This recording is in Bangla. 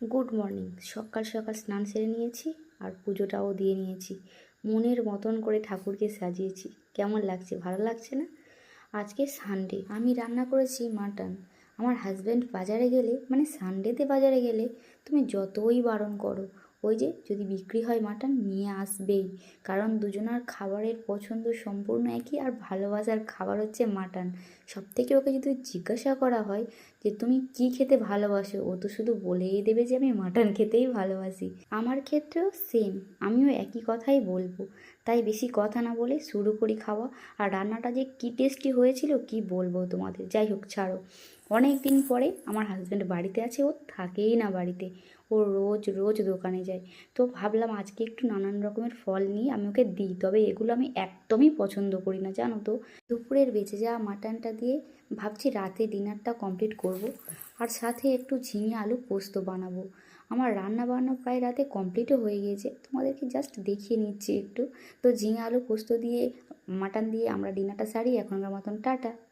Good morning. সকাল সকাল স্নান সেরে নিয়েছি আর পুজোটাও দিয়ে নিয়েছি। মনের মতন করে ঠাকুরকে সাজিয়েছি। কেমন লাগছে? ভালো লাগছে না? আজকে সানডে, আমি রান্না করেছি মাটন। আমার হাজব্যান্ড বাজারে গেলে, মানে সানডেতে বাজারে গেলে তুমি যতই বারণ করো, ওই যে যদি বিক্রি হয় মাটন নিয়ে আসবেই। কারণ দুজনার খাবারের পছন্দ সম্পূর্ণ একই, আর ভালোবাসার খাবার হচ্ছে মাটন। সব থেকে ওকে যদি জিজ্ঞাসা করা হয় যে তুমি কি খেতে ভালোবাসো, ও তো শুধু বলেই দেবে যে আমি মাটন খেতেই ভালোবাসি। আমার ক্ষেত্রেও সেম, আমিও একই কথাই বলবো। তাই বেশি কথা না বলে শুরু করি খাওয়া। আর রান্নাটা যে কী টেস্টি হয়েছিল কি বলবো তোমাদের। যাই হোক, ছাড়ো। অনেক দিন পরে আমার হাজব্যান্ড বাড়িতে আছে, ও থাকেই না বাড়িতে, ও রোজ রোজ দোকানে যায়। তো ভাবলাম আজকে একটু নানান রকমের ফল নিয়ে আমি ওকে দিই। তবে এগুলো আমি একদমই পছন্দ করি না, জানো তো। দুপুরের বেঁচে যাওয়া মাটনটা দিয়ে ভাবছি রাতে ডিনারটা কমপ্লিট করব। আর সাথে একটু ঝিঙে আলু পোস্ত বানাবো। আমার রান্না বান্না প্রায় রাতে কমপ্লিটও হয়ে গিয়েছে, তোমাদেরকে জাস্ট দেখিয়ে নিচ্ছি একটু। তো ঝিঙে আলু পোস্ত দিয়ে মাটন দিয়ে আমরা ডিনারটা সারি। এখনকার মতন টাটা।